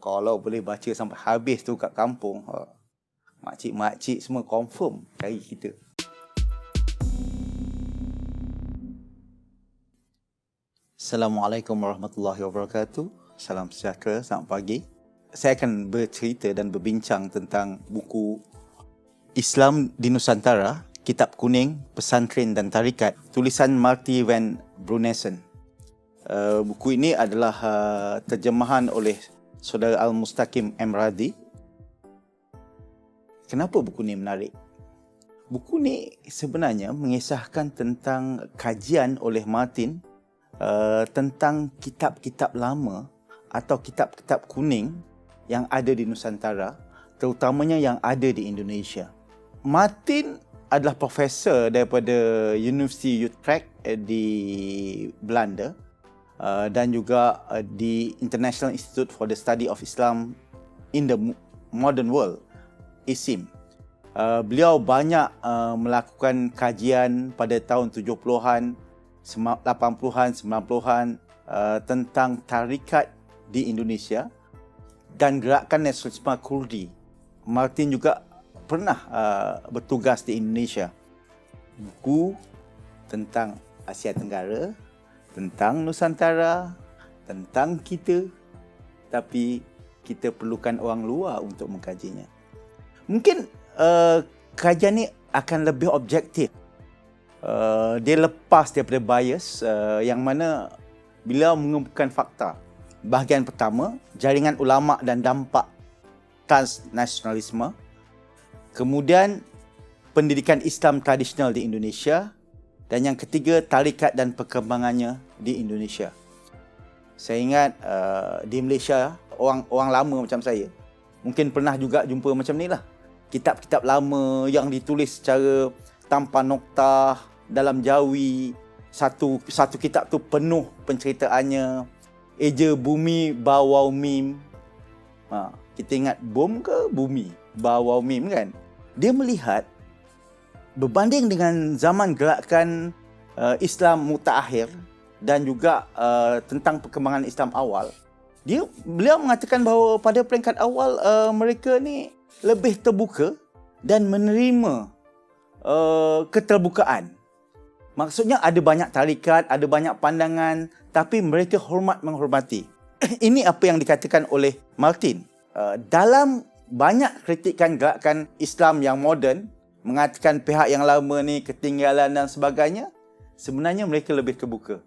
Kalau boleh baca sampai habis tu kat kampung, makcik-makcik semua confirm cari kita. Assalamualaikum warahmatullahi wabarakatuh. Salam sejahtera, selamat pagi. Saya akan bercerita dan berbincang tentang buku Islam di Nusantara, Kitab Kuning, Pesantren dan Tarikat, tulisan Marty van Brunessen. Buku ini adalah terjemahan oleh Saudara Al-Mustaqim M. Radi. Kenapa buku ini menarik? Buku ini sebenarnya mengisahkan tentang kajian oleh Martin tentang kitab-kitab lama atau kitab-kitab kuning yang ada di Nusantara, terutamanya yang ada di Indonesia. Martin adalah profesor daripada University Utrecht di Belanda dan juga di International Institute for the Study of Islam in the Modern World, ISIM. Beliau banyak melakukan kajian pada tahun 70-an, 80-an, 90-an tentang tarikat di Indonesia dan gerakan nasionalisme Kurdi. Martin juga pernah bertugas di Indonesia. Buku tentang Asia Tenggara, tentang Nusantara, tentang kita, tapi kita perlukan orang luar untuk mengkajinya. Mungkin kajian ni akan lebih objektif. Dia lepas daripada bias yang mana beliau mengumpulkan fakta. Bahagian pertama, jaringan ulama dan dampak transnasionalisme. Kemudian, pendidikan Islam tradisional di Indonesia. Dan yang ketiga, tarikat dan perkembangannya di Indonesia. Saya ingat di Malaysia, orang lama macam saya mungkin pernah juga jumpa macam ni lah. Kitab-kitab lama yang ditulis secara tanpa noktah dalam jawi. Satu kitab tu penuh penceritaannya. Eja bumi bawau mim. Kita ingat bom ke bumi? Bawau mim kan? Dia melihat berbanding dengan zaman gerakan Islam mutaakhir dan juga tentang perkembangan Islam awal, beliau mengatakan bahawa pada peringkat awal mereka ni lebih terbuka dan menerima keterbukaan. Maksudnya ada banyak tarikat, ada banyak pandangan, tapi mereka menghormati. Ini apa yang dikatakan oleh Martin. Dalam banyak kritikan gerakan Islam yang moden, mengatakan pihak yang lama ni ketinggalan dan sebagainya, sebenarnya mereka lebih terbuka.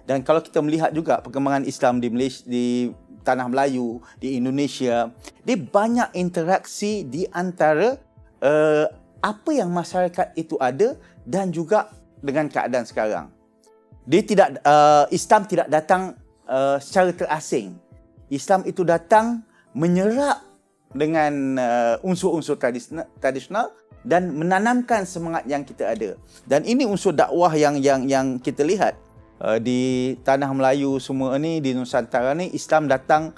Dan kalau kita melihat juga perkembangan Islam di Malaysia, di Tanah Melayu, di Indonesia, dia banyak interaksi di antara apa yang masyarakat itu ada dan juga dengan keadaan sekarang. Islam tidak datang secara terasing. Islam itu datang menyerap dengan unsur-unsur tradisional dan menanamkan semangat yang kita ada. Dan ini unsur dakwah yang kita lihat di Tanah Melayu semua ni, di Nusantara ni. Islam datang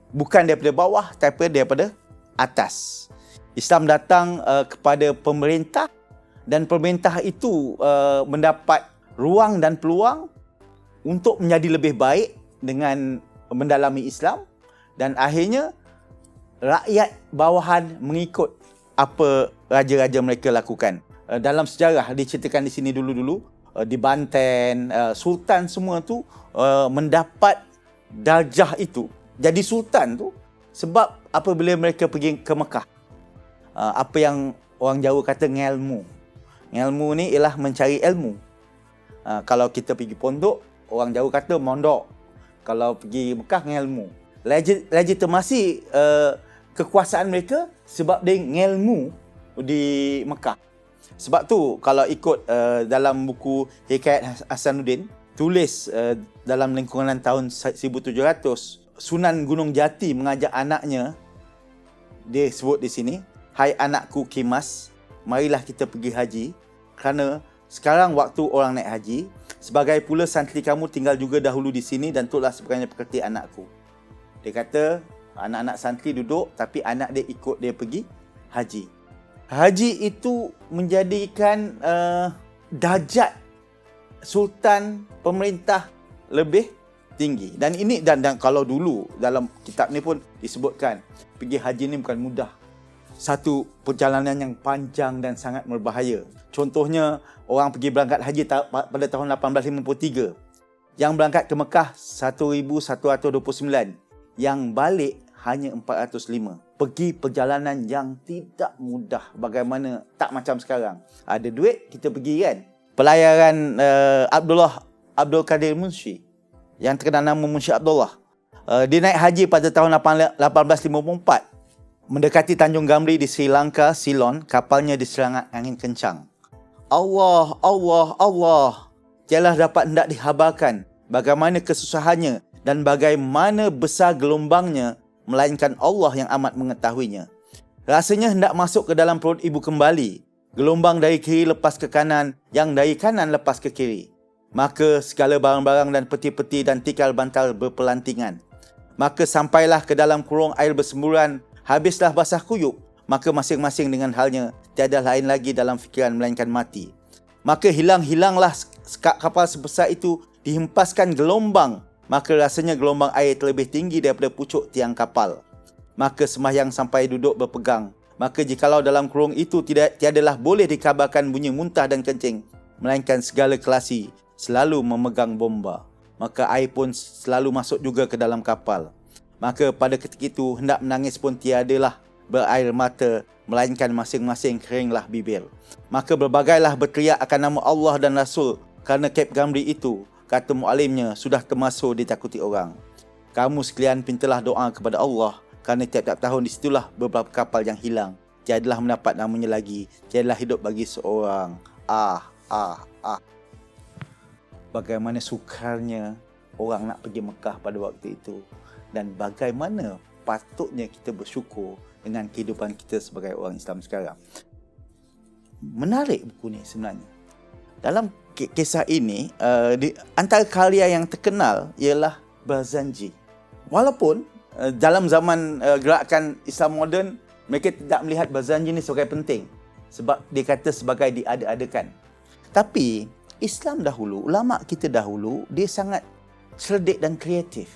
bukan daripada bawah tapi daripada atas. Islam datang kepada pemerintah dan pemerintah itu mendapat ruang dan peluang untuk menjadi lebih baik dengan mendalami Islam, dan akhirnya rakyat bawahan mengikut apa raja-raja mereka lakukan. Dalam sejarah diceritakan di sini dulu-dulu, di Banten, sultan semua tu mendapat darjah itu, jadi sultan tu sebab apabila mereka pergi ke Mekah. Apa yang orang Jawa kata ngelmu. Ngelmu ni ialah mencari ilmu. Kalau kita pergi pondok, orang Jawa kata mondok. Kalau pergi Mekah, ngelmu. Legitimasi kekuasaan mereka sebab dia ngelmu di Mekah. Sebab tu kalau ikut dalam buku Hikayat Hasanuddin, tulis dalam lingkungan tahun 1700, Sunan Gunung Jati mengajak anaknya, dia sebut di sini, "Hai anakku Kimas, marilah kita pergi haji, kerana sekarang waktu orang naik haji. Sebagai pula santri kamu tinggal juga dahulu di sini dan turutlah sebagai pekerti anakku." Dia kata anak-anak santri duduk tapi anak dia ikut dia pergi haji. Haji itu menjadikan darjat sultan pemerintah lebih tinggi. Dan ini dan kalau dulu dalam kitab ni pun disebutkan pergi haji ni bukan mudah. Satu perjalanan yang panjang dan sangat berbahaya. Contohnya orang pergi berangkat haji pada tahun 1853. Yang berangkat ke Mekah 1129. Yang balik hanya 405. Pergi perjalanan yang tidak mudah. Bagaimana? Tak macam sekarang. Ada duit, kita pergi kan. Pelayaran Abdul Qadir Munshi, yang terkenal nama Munshi Abdullah. Dia naik haji pada tahun 1854. Mendekati Tanjung Gamri di Sri Lanka, Ceylon, kapalnya diserang angin kencang. Allah, Allah, Allah. Tiadalah dapat hendak dihabarkan bagaimana kesusahannya dan bagaimana besar gelombangnya, melainkan Allah yang amat mengetahuinya. Rasanya hendak masuk ke dalam perut ibu kembali. Gelombang dari kiri lepas ke kanan, yang dari kanan lepas ke kiri. Maka segala barang-barang dan peti-peti dan tikar bantal berpelantingan. Maka sampailah ke dalam kurung air bersemburan, habislah basah kuyup, maka masing-masing dengan halnya, tiada lain lagi dalam fikiran melainkan mati. Maka hilanglah kapal sebesar itu, dihempaskan gelombang, maka rasanya gelombang air terlebih tinggi daripada pucuk tiang kapal. Maka sembahyang sampai duduk berpegang. Maka jikalau dalam kurung itu tiadalah boleh dikabarkan bunyi muntah dan kencing, melainkan segala kelasi selalu memegang bomba. Maka air pun selalu masuk juga ke dalam kapal. Maka pada ketika itu hendak menangis pun tiadalah berair mata, melainkan masing-masing keringlah bibir. Maka berbagailah berteriak akan nama Allah dan Rasul, kerana Kep Gamri itu, kata mu'alimnya, sudah termasuk ditakuti orang. Kamu sekalian pintalah doa kepada Allah, kerana tiap-tiap tahun di situlah beberapa kapal yang hilang. Tiadalah mendapat namanya lagi, tiadalah hidup bagi seorang. Bagaimana sukarnya orang nak pergi Mekah pada waktu itu. Dan bagaimana patutnya kita bersyukur dengan kehidupan kita sebagai orang Islam sekarang. Menarik buku ni sebenarnya. Dalam kisah ini, antara karya yang terkenal ialah Barzanji. Walaupun dalam zaman gerakan Islam moden, mereka tidak melihat Barzanji ni sebagai penting. Sebab dia kata sebagai diada-adakan. Tapi Islam dahulu, ulama kita dahulu, dia sangat cerdik dan kreatif.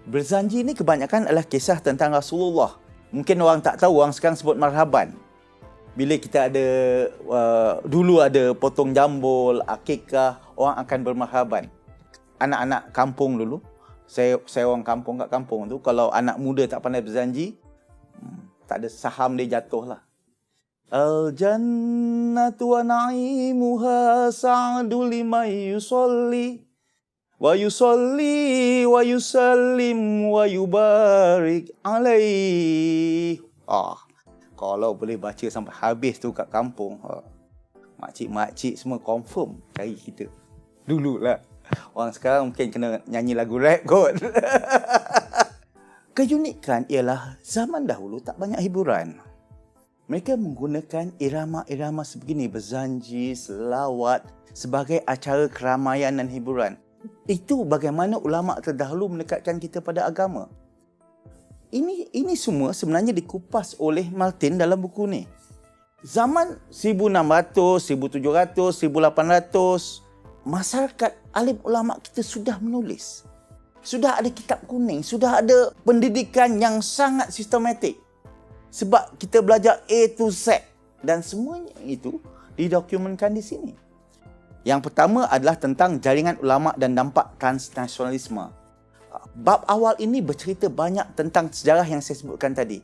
Barzanji ni kebanyakan adalah kisah tentang Rasulullah. Mungkin orang tak tahu, orang sekarang sebut marhaban. Bila kita ada, dulu ada potong jambul, akikah, orang akan bermarhaban. Anak-anak kampung dulu, saya orang kampung kat kampung tu, kalau anak muda tak pandai berzanji, tak ada saham dia jatuh lah. Al-jannatu wa na'imuha sa'adu liman yusalli wa yusalli wa yusallim wa yubarik alaih. Kalau boleh baca sampai habis tu kat kampung, makcik-makcik semua confirm cari kita. Dululah. Orang sekarang mungkin kena nyanyi lagu rap kot. Keunikan ialah zaman dahulu tak banyak hiburan. Mereka menggunakan irama-irama sebegini, berzanji, selawat sebagai acara keramaian dan hiburan. Itu bagaimana ulama terdahulu mendekatkan kita pada agama. Ini semua sebenarnya dikupas oleh Martin dalam buku ni. Zaman 1600, 1700, 1800, masyarakat alim ulama kita sudah menulis. Sudah ada kitab kuning, sudah ada pendidikan yang sangat sistematik. Sebab kita belajar A to Z dan semuanya itu didokumentkan di sini. Yang pertama adalah tentang jaringan ulama dan dampak transnasionalisme. Bab awal ini bercerita banyak tentang sejarah yang saya sebutkan tadi.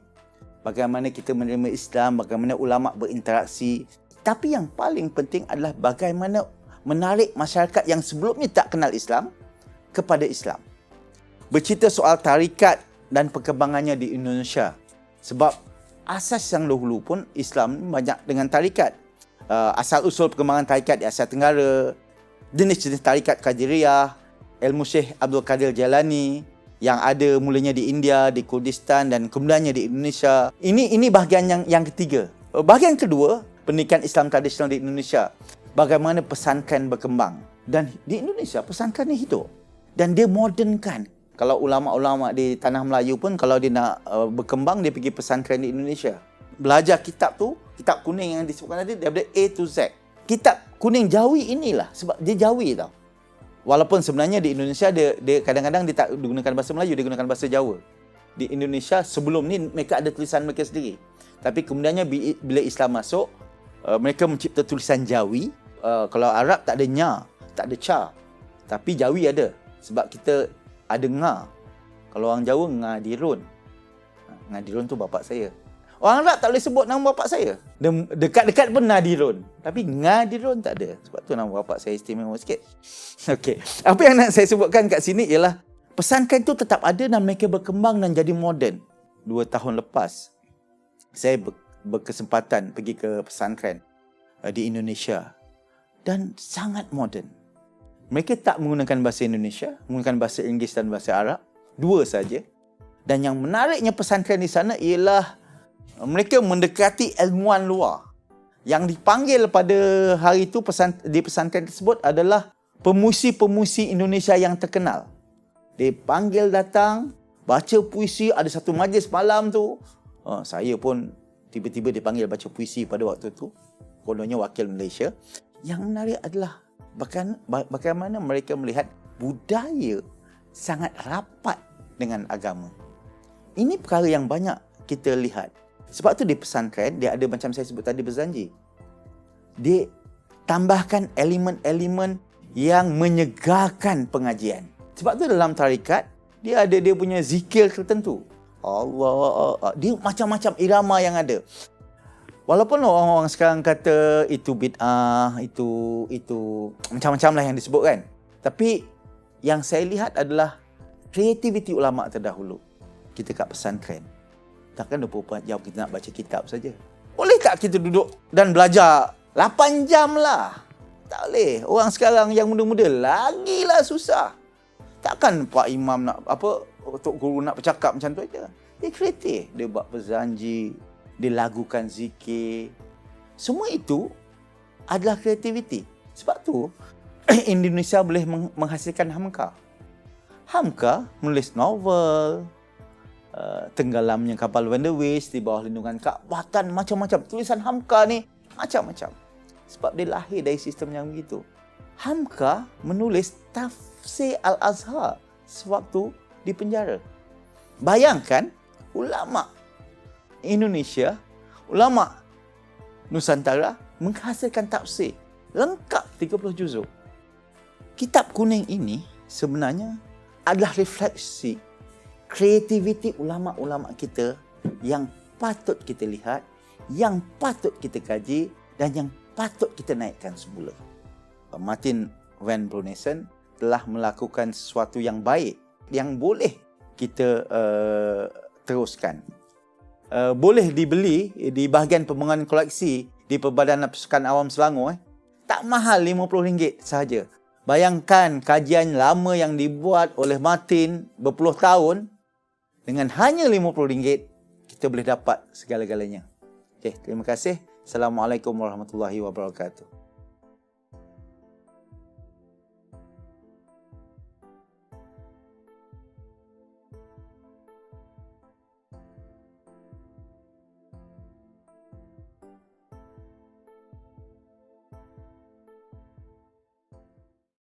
Bagaimana kita menerima Islam, bagaimana ulama berinteraksi. Tapi yang paling penting adalah bagaimana menarik masyarakat yang sebelumnya tak kenal Islam kepada Islam. Bercerita soal tarikat dan perkembangannya di Indonesia. Sebab asas yang dahulu pun Islam banyak dengan tarikat. Asal-usul perkembangan tarikat di Asia Tenggara, jenis-jenis tarikat Qadiriyah, ilmu Syekh Abdul Qadir Jailani yang ada mulanya di India, di Kurdistan dan kemudiannya di Indonesia. Ini bahagian yang ketiga. Bahagian kedua, pendidikan Islam tradisional di Indonesia. Bagaimana pesantren berkembang. Dan di Indonesia, pesantren ni hidup. Dan dia modernkan. Kalau ulama-ulama di Tanah Melayu pun, kalau dia nak berkembang, dia pergi pesantren di Indonesia. Belajar kitab tu, kitab kuning yang disebutkan tadi, daripada A to Z. Kitab kuning Jawi inilah, sebab dia Jawi tau. Walaupun sebenarnya di Indonesia dia kadang-kadang dia tak gunakan bahasa Melayu, dia gunakan bahasa Jawa. Di Indonesia sebelum ni mereka ada tulisan mereka sendiri. Tapi kemudiannya bila Islam masuk, mereka mencipta tulisan Jawi. Kalau Arab tak ada nya, tak ada ca. Tapi Jawi ada. Sebab kita ada nga. Kalau orang Jawa, ngadirun. Ngadirun tu bapak saya. Orang Arab tak boleh sebut nama bapak saya. Dekat-dekat pun Nadirun. Tapi Ngadirun tak ada. Sebab tu nama bapak saya istimewa sikit. Okey. Apa yang nak saya sebutkan kat sini ialah pesantren tu tetap ada dan mereka berkembang dan jadi moden. 2 tahun lepas, saya berkesempatan pergi ke pesantren di Indonesia. Dan sangat moden. Mereka tak menggunakan bahasa Indonesia, menggunakan bahasa Inggeris dan bahasa Arab. 2 saja. Dan yang menariknya pesantren di sana ialah mereka mendekati ilmuwan luar. Yang dipanggil pada hari itu di pesantren tersebut adalah pemuisi-pemuisi Indonesia yang terkenal. Dipanggil datang, baca puisi, ada satu majlis malam tu. Saya pun tiba-tiba dipanggil baca puisi pada waktu tu. Kononnya wakil Malaysia. Yang menarik adalah bagaimana mereka melihat budaya sangat rapat dengan agama. Ini perkara yang banyak kita lihat. Sebab tu di pesantren, dia ada macam saya sebut tadi berzanji. Dia tambahkan elemen-elemen yang menyegarkan pengajian. Sebab tu dalam tarikat, dia ada dia punya zikir tertentu. Allah, dia macam-macam irama yang ada. Walaupun orang-orang sekarang kata itu bid'ah, itu macam-macam lah yang disebutkan. Tapi yang saya lihat adalah kreativiti ulama' terdahulu. Kita kat pesantren. Takkan 24 jam kita nak baca kitab saja. Boleh tak kita duduk dan belajar 8 jam lah? Tak boleh. Orang sekarang yang muda-muda lagilah susah. Takkan Pak Imam nak Tok Guru nak bercakap macam tu aja. Dia kreatif. Dia buat berzanji, dia lagukan zikir. Semua itu adalah kreativiti. Sebab tu Indonesia boleh menghasilkan Hamka. Hamka menulis novel, tenggelamnya kapal Wanderwish di bawah lindungan Kaabah, dan macam-macam. Tulisan Hamka ni macam-macam. Sebab dia lahir dari sistem yang begitu. Hamka menulis tafsir Al-Azhar sewaktu di penjara. Bayangkan, ulama' Indonesia, ulama' Nusantara menghasilkan tafsir lengkap 30 juzuk. Kitab kuning ini sebenarnya adalah refleksi kreativiti ulama'-ulama' kita yang patut kita lihat, yang patut kita kaji dan yang patut kita naikkan semula. Martin van Brunessen telah melakukan sesuatu yang baik yang boleh kita teruskan. Boleh dibeli di bahagian pembangunan koleksi di Perbadanan Perpustakaan Awam Selangor. Tak mahal, RM50 sahaja. Bayangkan kajian lama yang dibuat oleh Martin berpuluh tahun. Dengan hanya RM50, kita boleh dapat segala-galanya. Okey, terima kasih. Assalamualaikum warahmatullahi wabarakatuh.